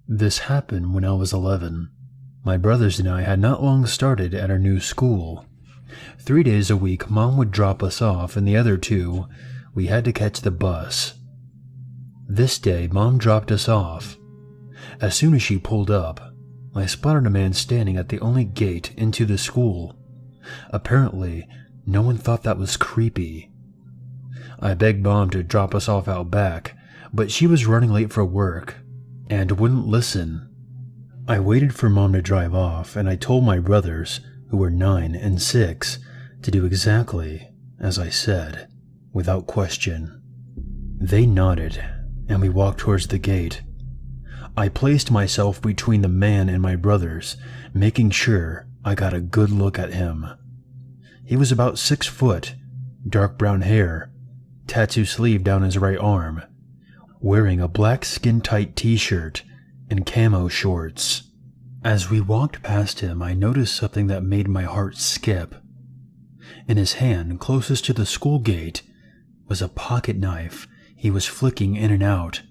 This happened when I was 11. My brothers and I had not long started at our new school. 3 days a week, Mom would drop us off, and the other 2, we had to catch the bus. This day, Mom dropped us off. As soon as she pulled up, I spotted a man standing at the only gate into the school. Apparently, no one thought that was creepy. I begged Mom to drop us off out back, but she was running late for work and wouldn't listen. I waited for Mom to drive off, and I told my brothers, who were 9 and 6, to do exactly as I said, without question. They nodded, and we walked towards the gate. I placed myself between the man and my brothers, making sure I got a good look at him. He was about 6 foot, dark brown hair, tattoo sleeve down his right arm, wearing a black skin-tight t-shirt and camo shorts. As we walked past him, I noticed something that made my heart skip. In his hand, closest to the school gate, was a pocket knife he was flicking in and out.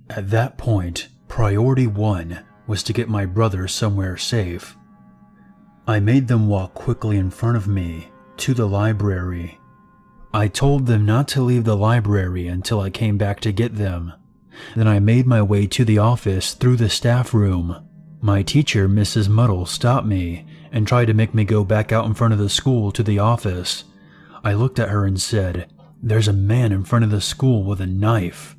At that point, priority 1 was to get my brother somewhere safe. I made them walk quickly in front of me to the library. I told them not to leave the library until I came back to get them. Then I made my way to the office through the staff room. My teacher, Mrs. Muddle, stopped me and tried to make me go back out in front of the school to the office. I looked at her and said, "There's a man in front of the school with a knife."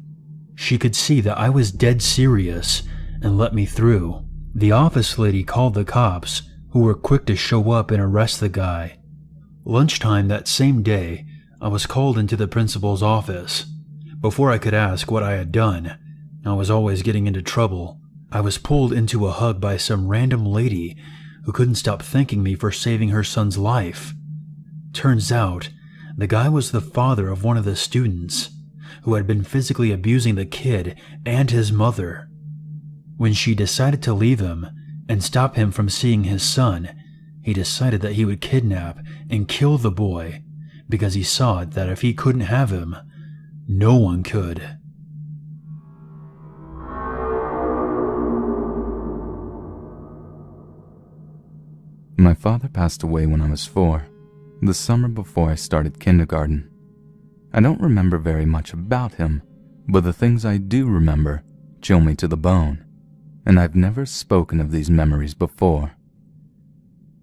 She could see that I was dead serious and let me through. The office lady called the cops, who were quick to show up and arrest the guy. Lunchtime that same day, I was called into the principal's office. Before I could ask what I had done, I was always getting into trouble. I was pulled into a hug by some random lady who couldn't stop thanking me for saving her son's life. Turns out, the guy was the father of one of the students, who had been physically abusing the kid and his mother. When she decided to leave him and stop him from seeing his son, he decided that he would kidnap and kill the boy because he saw that if he couldn't have him, no one could. My father passed away when I was 4, the summer before I started kindergarten. I don't remember very much about him, but the things I do remember chill me to the bone, and I've never spoken of these memories before.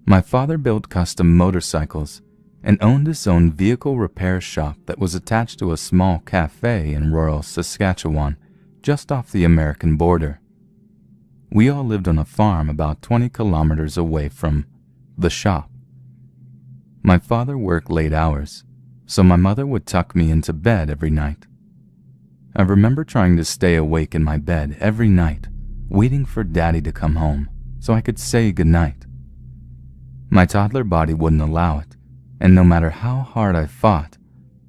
My father built custom motorcycles and owned his own vehicle repair shop that was attached to a small cafe in rural Saskatchewan, just off the American border. We all lived on a farm about 20 kilometers away from the shop. My father worked late hours, so my mother would tuck me into bed every night. I remember trying to stay awake in my bed every night, waiting for Daddy to come home so I could say goodnight. My toddler body wouldn't allow it, and no matter how hard I fought,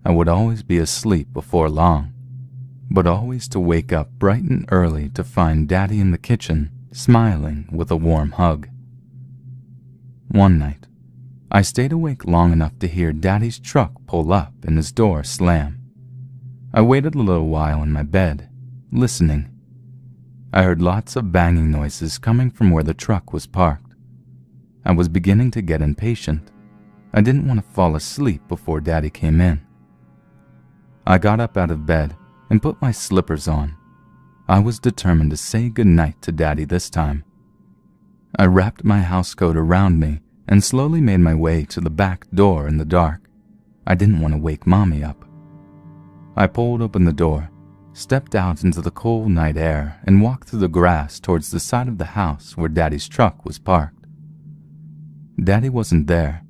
I would always be asleep before long, but always to wake up bright and early to find Daddy in the kitchen, smiling with a warm hug. One night, I stayed awake long enough to hear Daddy's truck pull up and his door slam. I waited a little while in my bed, listening. I heard lots of banging noises coming from where the truck was parked. I was beginning to get impatient. I didn't want to fall asleep before Daddy came in. I got up out of bed and put my slippers on. I was determined to say goodnight to Daddy this time. I wrapped my housecoat around me and slowly made my way to the back door in the dark. I didn't want to wake Mommy up. I pulled open the door, stepped out into the cool night air, and walked through the grass towards the side of the house where Daddy's truck was parked. Daddy wasn't there.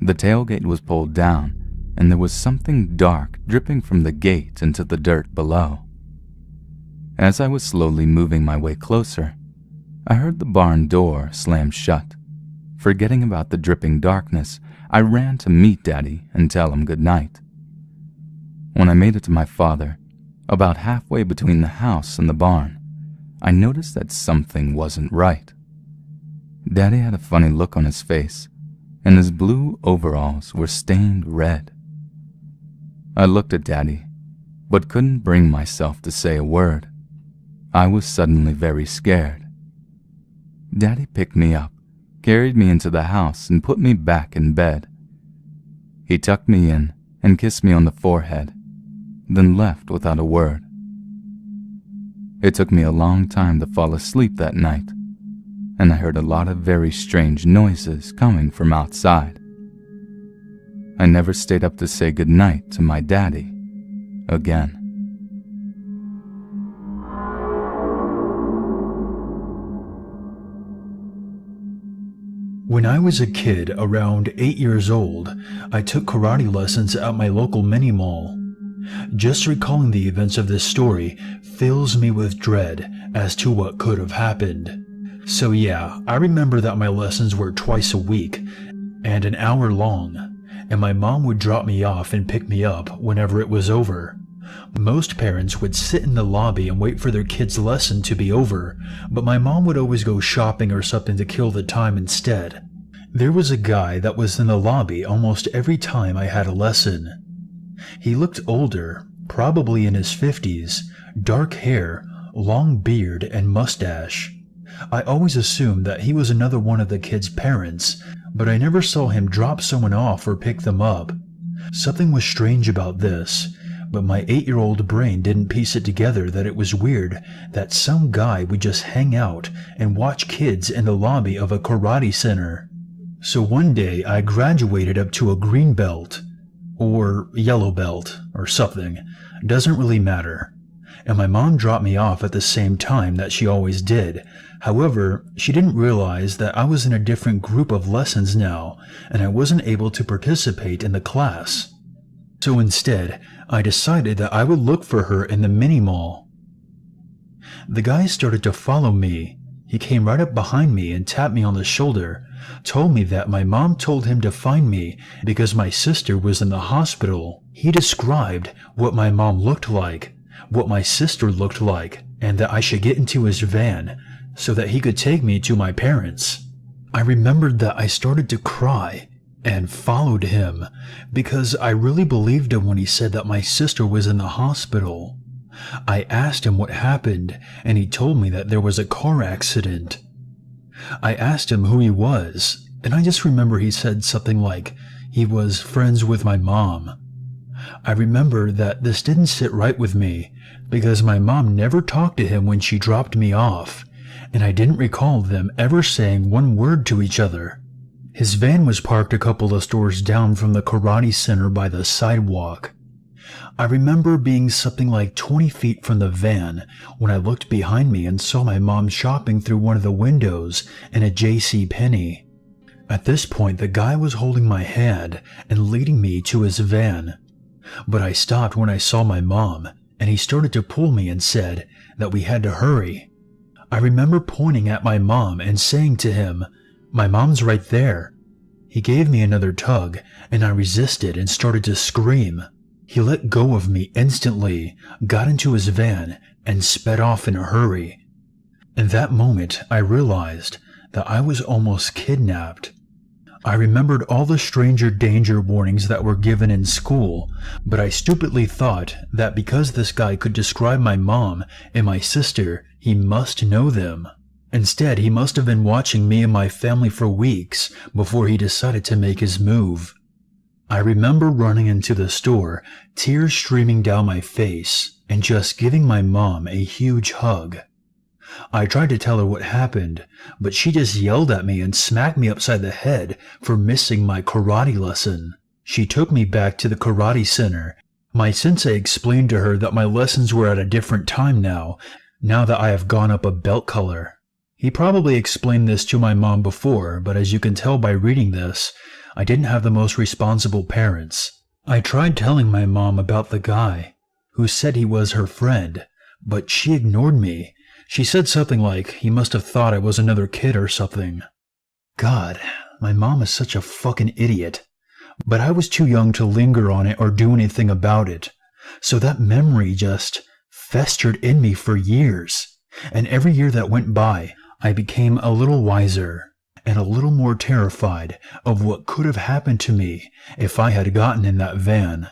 The tailgate was pulled down, and there was something dark dripping from the gate into the dirt below. As I was slowly moving my way closer, I heard the barn door slam shut. Forgetting about the dripping darkness, I ran to meet Daddy and tell him good night. When I made it to my father, about halfway between the house and the barn, I noticed that something wasn't right. Daddy had a funny look on his face, and his blue overalls were stained red. I looked at Daddy, but couldn't bring myself to say a word. I was suddenly very scared. Daddy picked me up, carried me into the house, and put me back in bed. He tucked me in and kissed me on the forehead, then left without a word. It took me a long time to fall asleep that night, and I heard a lot of very strange noises coming from outside. I never stayed up to say goodnight to my daddy again. When I was a kid, around 8 years old, I took karate lessons at my local mini-mall. Just recalling the events of this story fills me with dread as to what could have happened. So yeah, I remember that my lessons were twice a week and an hour long, and my mom would drop me off and pick me up whenever it was over. Most parents would sit in the lobby and wait for their kid's lesson to be over, but my mom would always go shopping or something to kill the time instead. There was a guy that was in the lobby almost every time I had a lesson. He looked older, probably in his 50s, dark hair, long beard, and mustache. I always assumed that he was another one of the kids' parents, but I never saw him drop someone off or pick them up. Something was strange about this, but my 8-year-old brain didn't piece it together that it was weird that some guy would just hang out and watch kids in the lobby of a karate center. So one day I graduated up to a green belt, or yellow belt, or something, doesn't really matter, and my mom dropped me off at the same time that she always did. However, she didn't realize that I was in a different group of lessons now, and I wasn't able to participate in the class. So instead, I decided that I would look for her in the mini-mall. The guy started to follow me. He came right up behind me and tapped me on the shoulder, told me that my mom told him to find me because my sister was in the hospital. He described what my mom looked like, what my sister looked like, and that I should get into his van so that he could take me to my parents. I remembered that I started to cry and followed him because I really believed him when he said that my sister was in the hospital. I asked him what happened, and he told me that there was a car accident. I asked him who he was, and I just remember he said something like he was friends with my mom. I remember that this didn't sit right with me because my mom never talked to him when she dropped me off, and I didn't recall them ever saying one word to each other. His van was parked a couple of stores down from the karate center by the sidewalk. I remember being something like 20 feet from the van when I looked behind me and saw my mom shopping through one of the windows in a JCPenney. At this point, the guy was holding my hand and leading me to his van. But I stopped when I saw my mom, and he started to pull me and said that we had to hurry. I remember pointing at my mom and saying to him, "My mom's right there." He gave me another tug, and I resisted and started to scream. He let go of me instantly, got into his van, and sped off in a hurry. In that moment, I realized that I was almost kidnapped. I remembered all the stranger danger warnings that were given in school, but I stupidly thought that because this guy could describe my mom and my sister, he must know them. Instead, he must have been watching me and my family for weeks before he decided to make his move. I remember running into the store, tears streaming down my face, and just giving my mom a huge hug. I tried to tell her what happened, but she just yelled at me and smacked me upside the head for missing my karate lesson. She took me back to the karate center. My sensei explained to her that my lessons were at a different time now that I have gone up a belt color. He probably explained this to my mom before, but as you can tell by reading this, I didn't have the most responsible parents. I tried telling my mom about the guy, who said he was her friend, but she ignored me. She said something like he must have thought I was another kid or something. God, my mom is such a fucking idiot. But I was too young to linger on it or do anything about it, so that memory just festered in me for years. And every year that went by, I became a little wiser and a little more terrified of what could have happened to me if I had gotten in that van.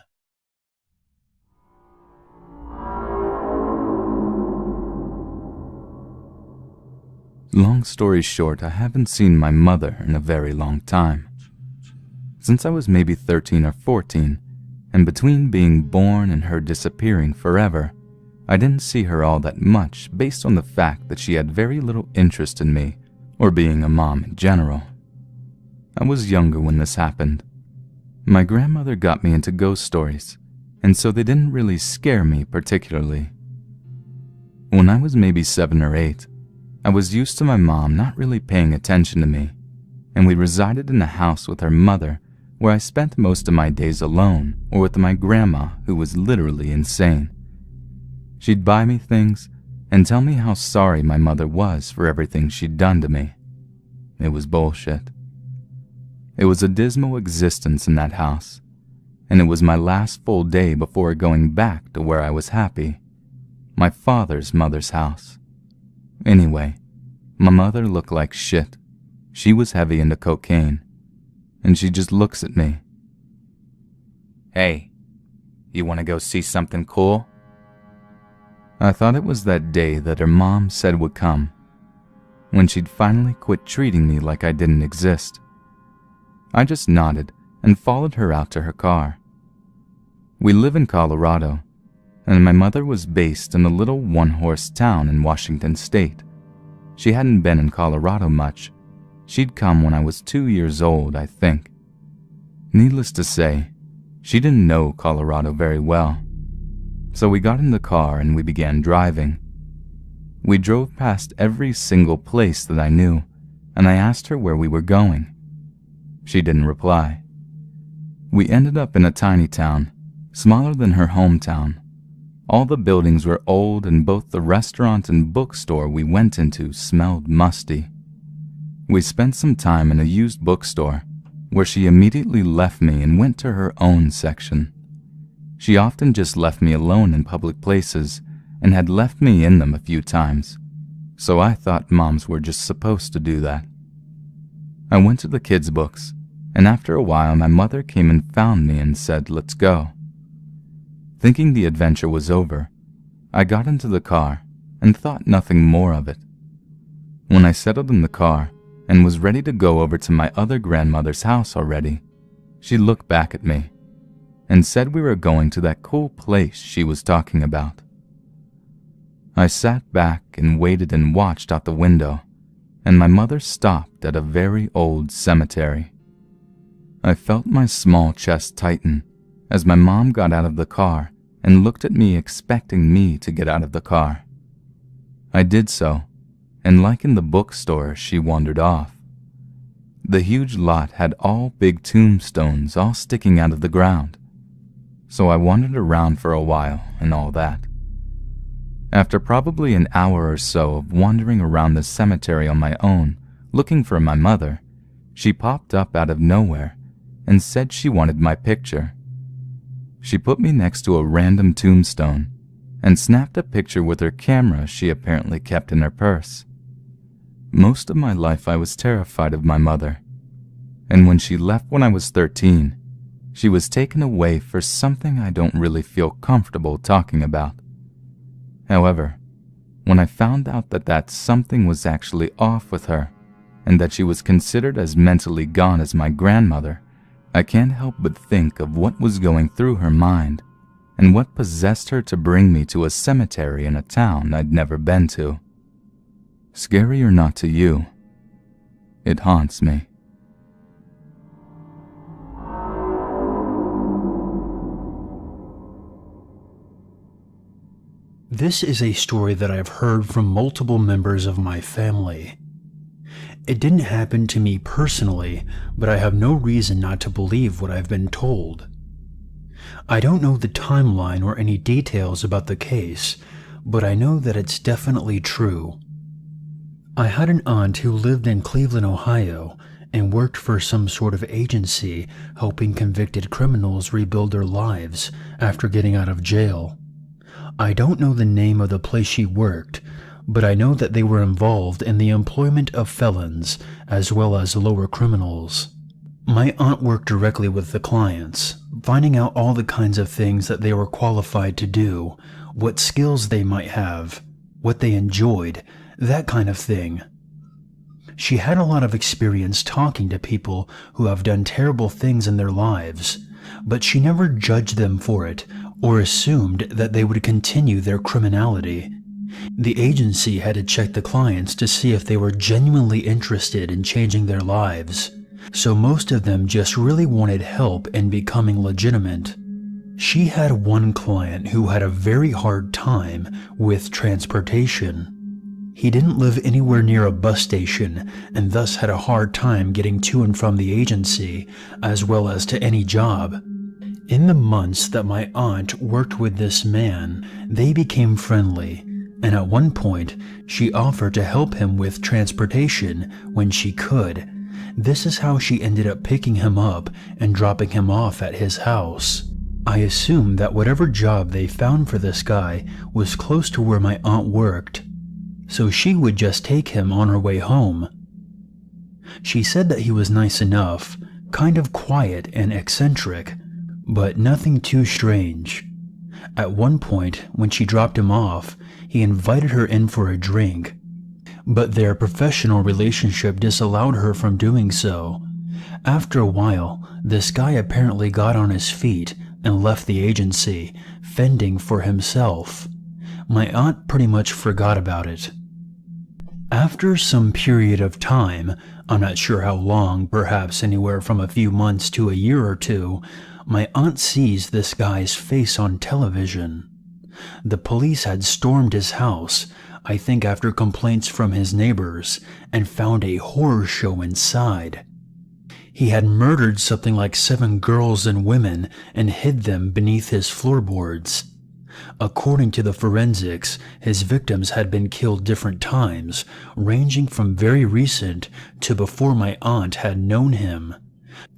Long story short, I haven't seen my mother in a very long time. Since I was maybe 13 or 14, and between being born and her disappearing forever, I didn't see her all that much based on the fact that she had very little interest in me or being a mom in general. I was younger when this happened. My grandmother got me into ghost stories, and so they didn't really scare me particularly. When I was maybe 7 or 8, I was used to my mom not really paying attention to me, and we resided in a house with her mother where I spent most of my days alone or with my grandma, who was literally insane. She'd buy me things and tell me how sorry my mother was for everything she'd done to me. It was bullshit. It was a dismal existence in that house, and it was my last full day before going back to where I was happy, my father's mother's house. Anyway, my mother looked like shit. She was heavy into cocaine, and she just looks at me. "Hey, you want to go see something cool?" I thought it was that day that her mom said would come, when she'd finally quit treating me like I didn't exist. I just nodded and followed her out to her car. We live in Colorado, and my mother was based in a little one-horse town in Washington State. She hadn't been in Colorado much. She'd come when I was 2 years old, I think. Needless to say, she didn't know Colorado very well. So we got in the car and we began driving. We drove past every single place that I knew, and I asked her where we were going. She didn't reply. We ended up in a tiny town, smaller than her hometown. All the buildings were old, and both the restaurant and bookstore we went into smelled musty. We spent some time in a used bookstore, where she immediately left me and went to her own section. She often just left me alone in public places, and had left me in them a few times, so I thought moms were just supposed to do that. I went to the kids' books, and after a while my mother came and found me and said, "Let's go." Thinking the adventure was over, I got into the car and thought nothing more of it. When I settled in the car and was ready to go over to my other grandmother's house already, she looked back at me and said we were going to that cool place she was talking about. I sat back and waited and watched out the window, and my mother stopped at a very old cemetery. I felt my small chest tighten as my mom got out of the car and looked at me expecting me to get out of the car. I did so, and like in the bookstore, she wandered off. The huge lot had all big tombstones all sticking out of the ground, so I wandered around for a while and all that. After probably an hour or so of wandering around the cemetery on my own, looking for my mother, she popped up out of nowhere and said she wanted my picture. She put me next to a random tombstone and snapped a picture with her camera she apparently kept in her purse. Most of my life I was terrified of my mother, and when she left when I was 13, she was taken away for something I don't really feel comfortable talking about. However, when I found out that something was actually off with her, and that she was considered as mentally gone as my grandmother, I can't help but think of what was going through her mind, and what possessed her to bring me to a cemetery in a town I'd never been to. Scary or not to you, it haunts me. This is a story that I've heard from multiple members of my family. It didn't happen to me personally, but I have no reason not to believe what I've been told. I don't know the timeline or any details about the case, but I know that it's definitely true. I had an aunt who lived in Cleveland, Ohio, and worked for some sort of agency helping convicted criminals rebuild their lives after getting out of jail. I don't know the name of the place she worked, but I know that they were involved in the employment of felons as well as lower criminals. My aunt worked directly with the clients, finding out all the kinds of things that they were qualified to do, what skills they might have, what they enjoyed, that kind of thing. She had a lot of experience talking to people who have done terrible things in their lives, but she never judged them for it or assumed that they would continue their criminality. The agency had to check the clients to see if they were genuinely interested in changing their lives, so most of them just really wanted help in becoming legitimate. She had one client who had a very hard time with transportation. He didn't live anywhere near a bus station and thus had a hard time getting to and from the agency as well as to any job. In the months that my aunt worked with this man, they became friendly, and at one point she offered to help him with transportation when she could. This is how she ended up picking him up and dropping him off at his house. I assume that whatever job they found for this guy was close to where my aunt worked, so she would just take him on her way home. She said that he was nice enough, kind of quiet and eccentric, but nothing too strange. At one point, when she dropped him off, he invited her in for a drink, but their professional relationship disallowed her from doing so. After a while, this guy apparently got on his feet and left the agency, fending for himself. My aunt pretty much forgot about it. After some period of time, I'm not sure how long, perhaps anywhere from a few months to a year or two, my aunt sees this guy's face on television. The police had stormed his house, I think after complaints from his neighbors, and found a horror show inside. He had murdered something like 7 girls and women and hid them beneath his floorboards. According to the forensics, his victims had been killed different times, ranging from very recent to before my aunt had known him.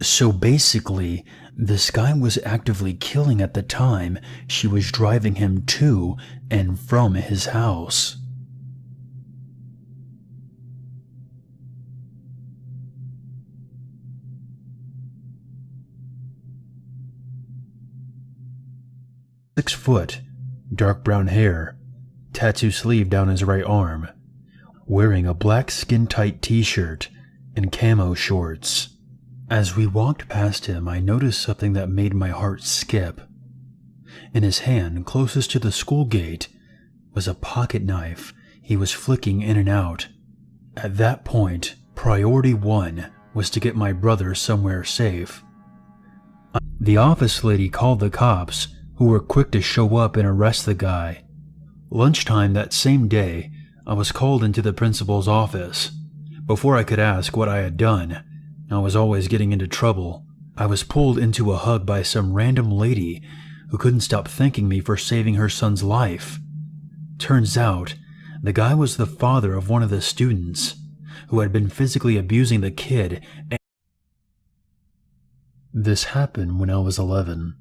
So basically, this guy was actively killing at the time she was driving him to and from his house. "6 foot, dark brown hair, tattoo sleeve down his right arm, wearing a black skin-tight t-shirt and camo shorts." As we walked past him, I noticed something that made my heart skip. In his hand, closest to the school gate, was a pocket knife he was flicking in and out. At that point, priority 1 was to get my brother somewhere safe. The office lady called the cops, who were quick to show up and arrest the guy. Lunchtime that same day, I was called into the principal's office. Before I could ask what I had done, I was always getting into trouble. I was pulled into a hug by some random lady who couldn't stop thanking me for saving her son's life. Turns out, the guy was the father of one of the students, who had been physically abusing the kid. This happened when I was 11.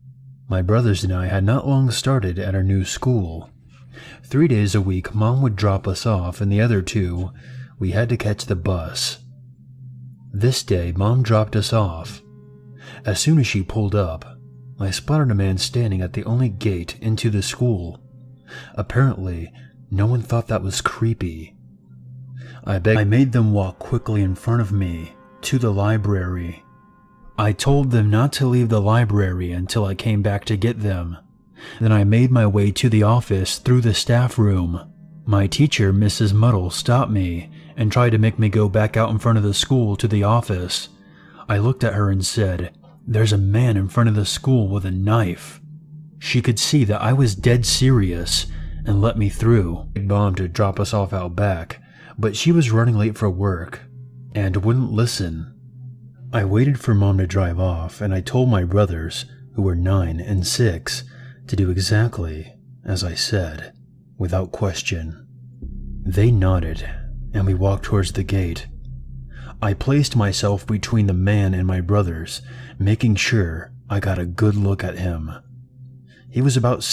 My brothers and I had not long started at our new school. 3 days a week, Mom would drop us off, and the other 2, we had to catch the bus. This day, Mom dropped us off. As soon as she pulled up, I spotted a man standing at the only gate into the school. Apparently, no one thought that was creepy. I made them walk quickly in front of me to the library. I told them not to leave the library until I came back to get them. Then I made my way to the office through the staff room. My teacher, Mrs. Muddle, stopped me and tried to make me go back out in front of the school to the office. I looked at her and said, "There's a man in front of the school with a knife." She could see that I was dead serious and let me through. I begged Mom to drop us off out back, but she was running late for work and wouldn't listen. I waited for Mom to drive off, and I told my brothers, who were 9 and 6, to do exactly as I said, without question. They nodded, and we walked towards the gate. I placed myself between the man and my brothers, making sure I got a good look at him. He was about